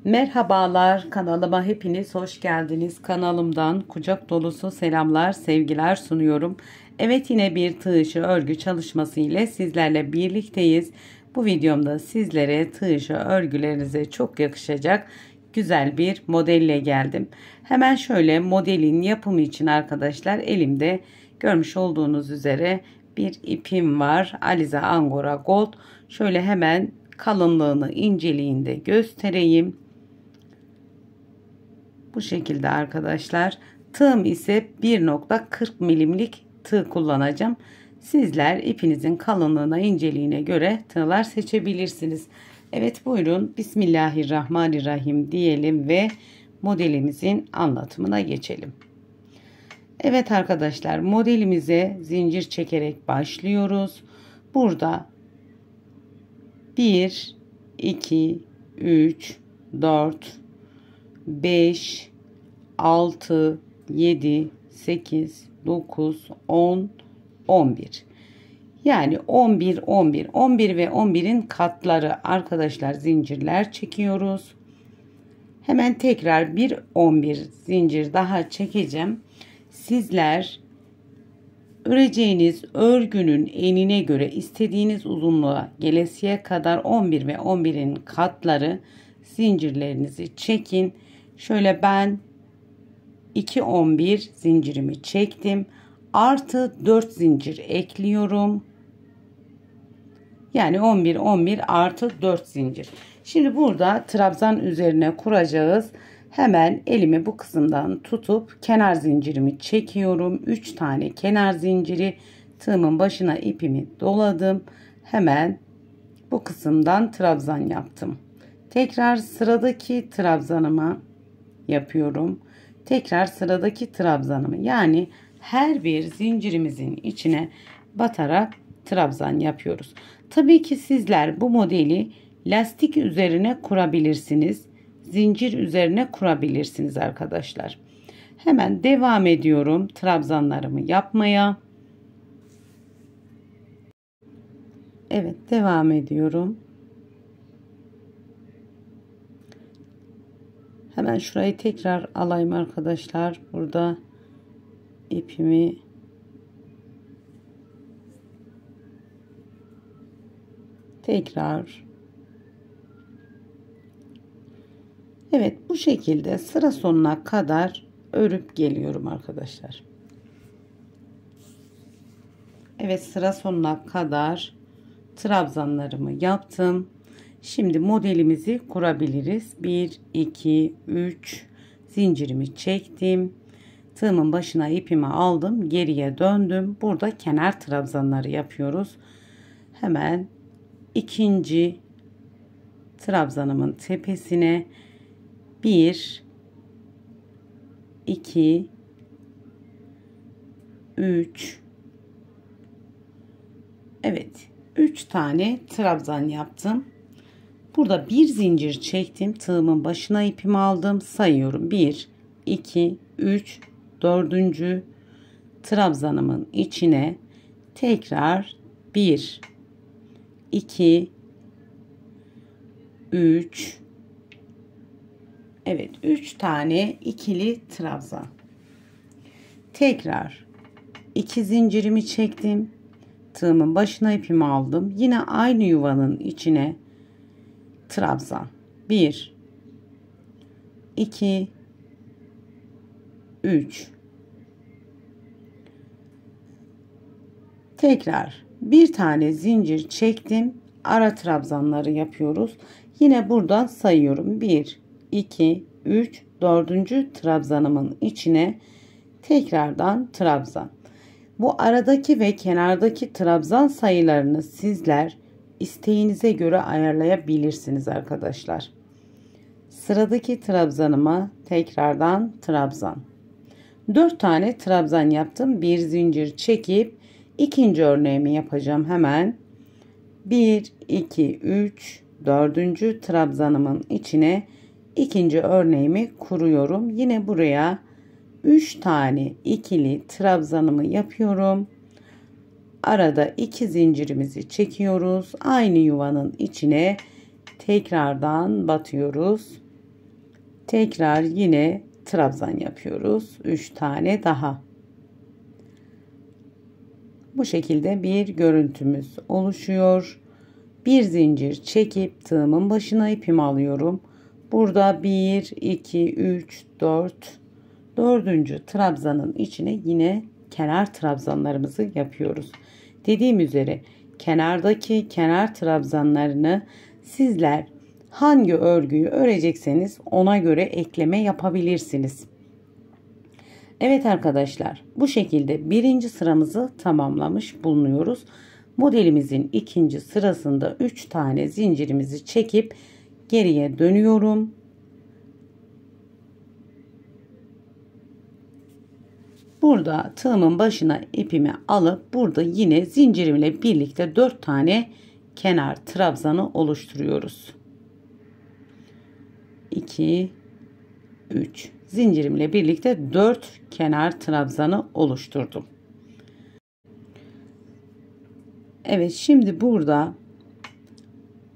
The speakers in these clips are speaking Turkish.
Merhabalar, kanalıma hepiniz hoş geldiniz. Kanalımdan kucak dolusu selamlar, sevgiler sunuyorum. Evet, yine bir tığ işi örgü çalışması ile sizlerle birlikteyiz. Bu videomda sizlere tığ işi örgülerinize çok yakışacak güzel bir modelle geldim. Hemen şöyle modelin yapımı için arkadaşlar, elimde görmüş olduğunuz üzere bir ipim var. Alize Angora Gold. Şöyle hemen kalınlığını, inceliğini de göstereyim. Bu şekilde arkadaşlar. Tığım ise 1.40 milimlik tığ kullanacağım. Sizler ipinizin kalınlığına, inceliğine göre tığlar seçebilirsiniz. Evet, buyurun Bismillahirrahmanirrahim diyelim ve modelimizin anlatımına geçelim. Evet arkadaşlar, modelimize zincir çekerek başlıyoruz. Burada 1, 2, 3, 4, 5, 6, 7, 8, 9, 10, 11. Yani 11, 11, 11 ve 11'in katları arkadaşlar, zincirler çekiyoruz. Hemen tekrar bir 11 zincir daha çekeceğim. Sizler öreceğiniz örgünün enine göre istediğiniz uzunluğa gelesiye kadar 11 ve 11'in katları zincirlerinizi çekin. Şöyle ben 2 11 zincirimi çektim. Artı 4 zincir ekliyorum. Yani 11 11 artı 4 zincir. Şimdi burada trabzan üzerine kuracağız. Hemen elimi bu kısımdan tutup kenar zincirimi çekiyorum. 3 tane kenar zinciri, tığımın başına ipimi doladım. Hemen bu kısımdan trabzan yaptım. Tekrar sıradaki trabzanımı yapıyorum. Tekrar sıradaki trabzanımı, yani her bir zincirimizin içine batarak trabzan yapıyoruz. Tabii ki sizler bu modeli lastik üzerine kurabilirsiniz. Zincir üzerine kurabilirsiniz arkadaşlar. Hemen devam ediyorum trabzanlarımı yapmaya. Evet, devam ediyorum. Hemen şurayı tekrar alayım arkadaşlar. Burada ipimi tekrar, evet, bu şekilde sıra sonuna kadar örüp geliyorum arkadaşlar. Evet, sıra sonuna kadar trabzanlarımı yaptım. Şimdi modelimizi kurabiliriz. 1 2 3 zincirimi çektim. Tığımın başına ipimi aldım, geriye döndüm. Burada kenar trabzanları yapıyoruz. Hemen ikinci trabzanımın tepesine 1 2 3, evet, 3 tane trabzan yaptım. Burada bir zincir çektim. Tığımın başına ipimi aldım. Sayıyorum. 1 2 3, 4. trabzanımın içine tekrar 1 2 3, evet, 3 tane ikili trabzan. Tekrar 2 zincirimi çektim. Tığımın başına ipimi aldım. Yine aynı yuvanın içine trabzan. 1 2 3, tekrar bir tane zincir çektim. Ara trabzanları yapıyoruz. Yine buradan sayıyorum. 1 2 3, 4. trabzanımın içine tekrardan trabzan. Bu aradaki ve kenardaki trabzan sayılarını sizler isteğinize göre ayarlayabilirsiniz arkadaşlar. Sıradaki trabzanıma tekrardan trabzan. 4 tane trabzan yaptım. Bir zincir çekip ikinci örneğimi yapacağım hemen. 1 2 3, 4. trabzanımın içine ikinci örneğimi kuruyorum. Yine buraya 3 tane ikili trabzanımı yapıyorum. Arada 2 zincirimizi çekiyoruz. Aynı yuvanın içine tekrardan batıyoruz. Tekrar yine trabzan yapıyoruz. 3 tane daha. Bu şekilde bir görüntümüz oluşuyor. Bir zincir çekip tığımın başına ipimi alıyorum. Burada 1, 2, 3, 4. Dördüncü trabzanın içine yine kenar trabzanlarımızı yapıyoruz. Dediğim üzere kenardaki kenar trabzanlarını sizler hangi örgüyü örecekseniz ona göre ekleme yapabilirsiniz. Evet arkadaşlar, bu şekilde birinci sıramızı tamamlamış bulunuyoruz. Modelimizin ikinci sırasında 3 tane zincirimizi çekip geriye dönüyorum. Burada tığımın başına ipimi alıp burada yine zincirimle birlikte 4 tane kenar trabzanı oluşturuyoruz. 2 3 zincirimle birlikte 4 kenar trabzanı oluşturdum. Evet, şimdi burada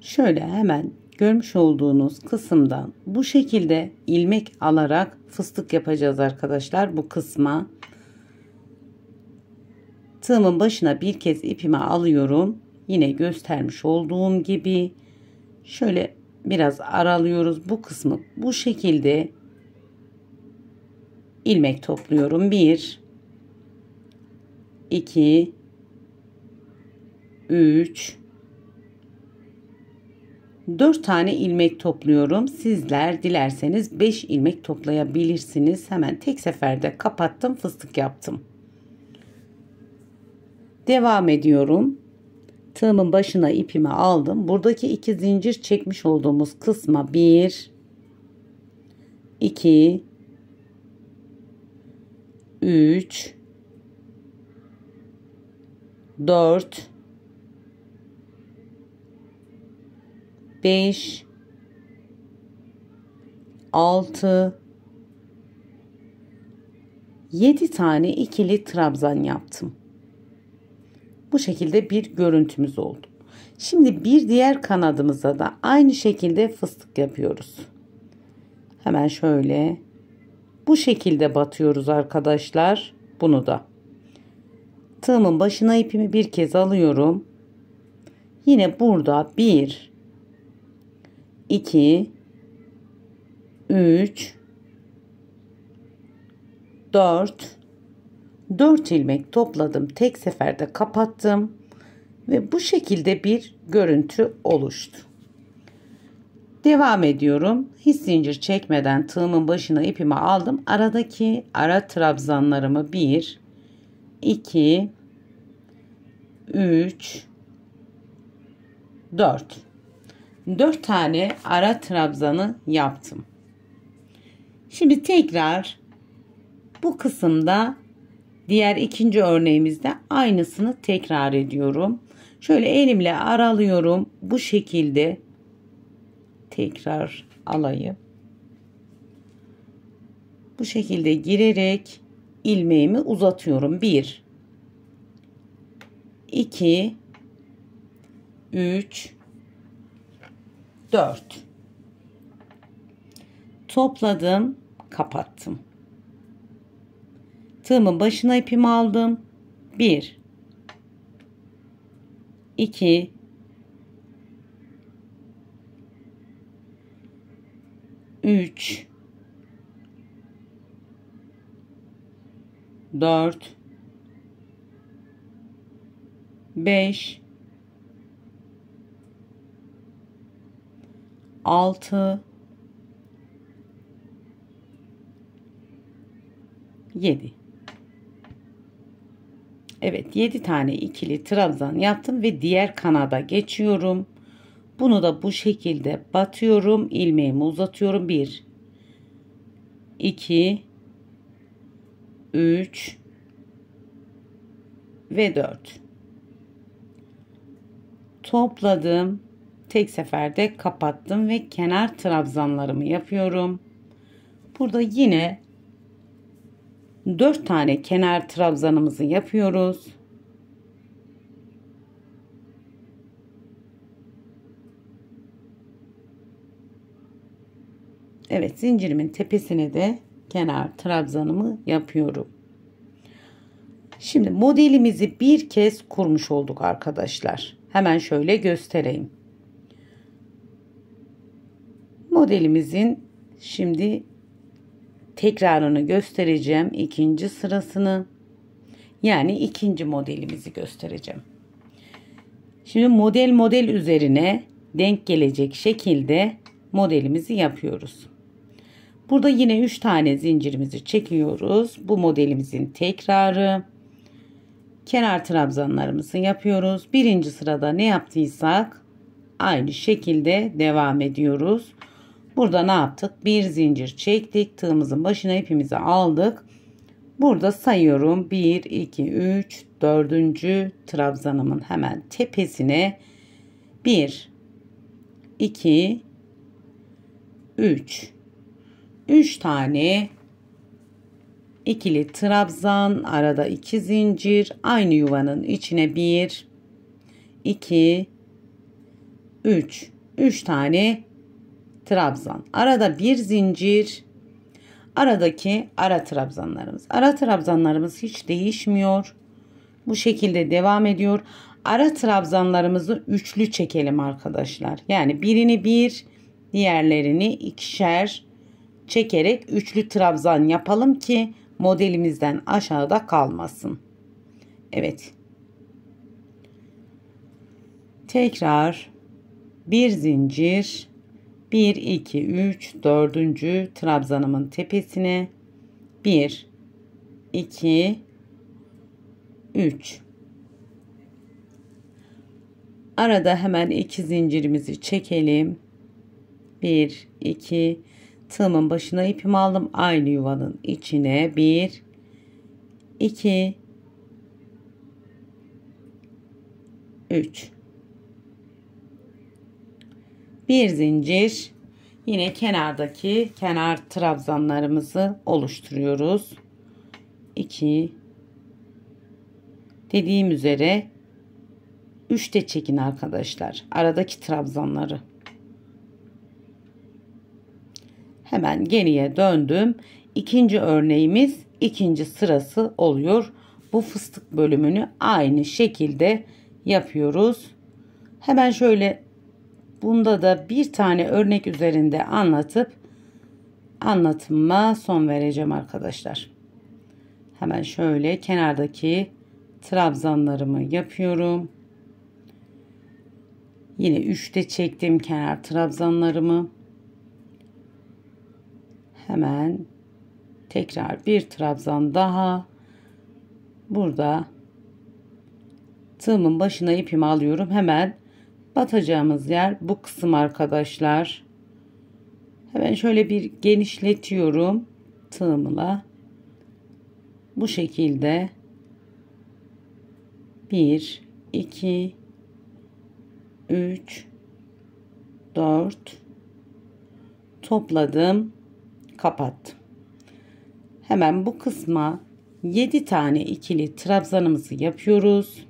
şöyle hemen görmüş olduğunuz kısımdan bu şekilde ilmek alarak fıstık yapacağız arkadaşlar. Bu kısma tığımın başına bir kez ipimi alıyorum. Yine göstermiş olduğum gibi şöyle biraz aralıyoruz. Bu kısmı bu şekilde ilmek topluyorum. 1 2 3 4 tane ilmek topluyorum. Sizler dilerseniz 5 ilmek toplayabilirsiniz. Hemen tek seferde kapattım, fıstık yaptım. Devam ediyorum. Tığımın başına ipimi aldım. Buradaki 2 zincir çekmiş olduğumuz kısma 1 2 3 4 5 6 7 tane ikili trabzan yaptım. Bu şekilde bir görüntümüz oldu. Şimdi bir diğer kanadımıza da aynı şekilde fıstık yapıyoruz. Hemen şöyle bu şekilde batıyoruz arkadaşlar. Bunu da tığımın başına ipimi bir kez alıyorum. Yine burada 1 2 3 4 ilmek topladım. Tek seferde kapattım ve bu şekilde bir görüntü oluştu. Devam ediyorum. Hiç zincir çekmeden tığımın başına ipimi aldım. Aradaki ara trabzanlarımı 1 2 3 4 tane ara trabzanı yaptım. Şimdi tekrar bu kısımda diğer ikinci örneğimizde aynısını tekrar ediyorum. Şöyle elimle aralıyorum. Bu şekilde tekrar alayım. Bu şekilde girerek ilmeğimi uzatıyorum. 1 2 3 4 topladım, kapattım. Tığımın başına ipimi aldım. 1 2 3 4 5 6 7. Evet, 7 tane ikili trabzan yaptım ve diğer kanada geçiyorum. Bunu da bu şekilde batıyorum, ilmeğimi uzatıyorum. 1 2 3 ve 4 topladım, tek seferde kapattım ve kenar trabzanlarımı yapıyorum. Burada yine 4 tane kenar trabzanımızı yapıyoruz. Evet, zincirimin tepesine de kenar trabzanımı yapıyorum. Şimdi modelimizi bir kez kurmuş olduk arkadaşlar. Hemen şöyle göstereyim. Modelimizin şimdi tekrarını göstereceğim. İkinci sırasını, yani ikinci modelimizi göstereceğim. Şimdi model üzerine denk gelecek şekilde modelimizi yapıyoruz. Burada yine 3 tane zincirimizi çekiyoruz. Bu modelimizin tekrarı. Kenar trabzanlarımızı yapıyoruz. Birinci sırada ne yaptıysak aynı şekilde devam ediyoruz. Burada ne yaptık? Bir zincir çektik. Tığımızın başına ipimizi aldık. Burada sayıyorum. 1, 2, 3, 4. trabzanımın hemen tepesine 1, 2, 3. 3 tane ikili trabzan, arada 2 zincir, aynı yuvanın içine 1, 2, 3. 3 tane trabzan, arada bir zincir, aradaki ara trabzanlarımız. Ara trabzanlarımız hiç değişmiyor. Bu şekilde devam ediyor. Ara trabzanlarımızı üçlü çekelim arkadaşlar. Yani birini bir, diğerlerini ikişer çekerek üçlü trabzan yapalım ki modelimizden aşağıda kalmasın. Evet. Tekrar bir zincir, 1, 2, 3, 4. trabzanımın tepesine 1, 2, 3. Arada hemen 2 zincirimizi çekelim. 1, 2, tığımın başına ipimi aldım. Aynı yuvanın içine 1, 2, 3. Bir zincir, yine kenardaki kenar trabzanlarımızı oluşturuyoruz. 2, dediğim üzere 3 de çekin arkadaşlar aradaki trabzanları. Hemen geriye döndüm. İkinci örneğimiz ikinci sırası oluyor. Bu fıstık bölümünü aynı şekilde yapıyoruz. Hemen şöyle, bunda da bir tane örnek üzerinde anlatıp anlatıma son vereceğim arkadaşlar. Hemen şöyle kenardaki trabzanlarımı yapıyorum. Yine 3'te çektim kenar trabzanlarımı. Hemen tekrar bir trabzan daha. Burada tığımın başına ipimi alıyorum. Hemen batacağımız yer bu kısım arkadaşlar. Hemen şöyle bir genişletiyorum tığımla. Bu şekilde 1, 2, 3, 4 topladım, kapattım. Hemen bu kısma 7 tane ikili trabzanımızı yapıyoruz.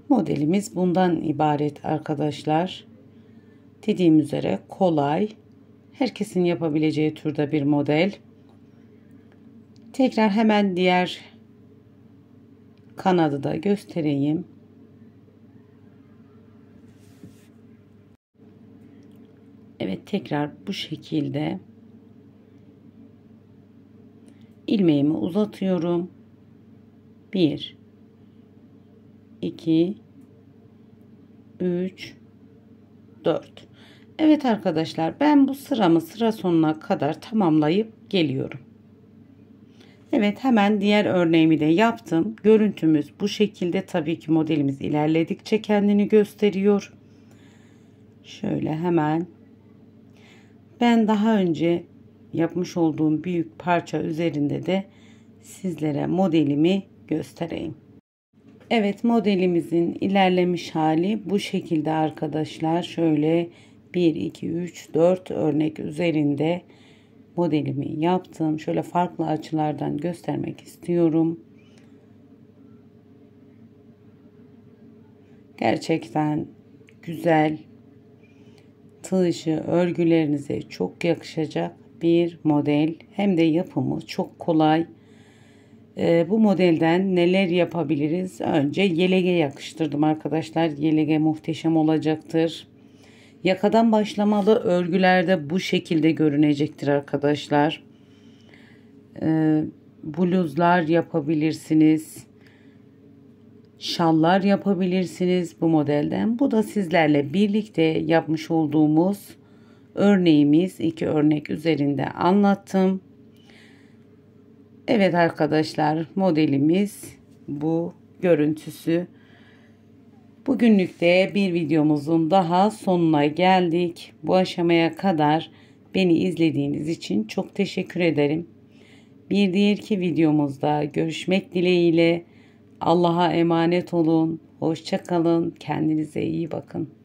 Modelimiz bundan ibaret arkadaşlar. Dediğim üzere kolay, herkesin yapabileceği türde bir model. Tekrar hemen diğer kanadı da göstereyim. Evet, tekrar bu şekilde ilmeğimi uzatıyorum. 1, 2, 3, 4. Evet arkadaşlar, ben bu sıramı sıra sonuna kadar tamamlayıp geliyorum. Evet, hemen diğer örneğimi de yaptım. Görüntümüz bu şekilde. Tabii ki modelimiz ilerledikçe kendini gösteriyor. Şöyle hemen ben daha önce yapmış olduğum büyük parça üzerinde de sizlere modelimi göstereyim. Evet, modelimizin ilerlemiş hali bu şekilde arkadaşlar. Şöyle 1, 2, 3, 4 örnek üzerinde modelimi yaptım. Şöyle farklı açılardan göstermek istiyorum. Gerçekten güzel, tığ işi örgülerinize çok yakışacak bir model. Hem de yapımı çok kolay. Bu modelden neler yapabiliriz? Önce yelege yakıştırdım arkadaşlar. Yelege muhteşem olacaktır. Yakadan başlamalı örgülerde bu şekilde görünecektir arkadaşlar. Bluzlar yapabilirsiniz. Şallar yapabilirsiniz bu modelden. Bu da sizlerle birlikte yapmış olduğumuz örneğimiz. 2 örnek üzerinde anlattım. Evet arkadaşlar, modelimiz bu görüntüsü. Bugünlük de bir videomuzun daha sonuna geldik. Bu aşamaya kadar beni izlediğiniz için çok teşekkür ederim. Bir diğerki videomuzda görüşmek dileğiyle. Allah'a emanet olun. Hoşça kalın. Kendinize iyi bakın.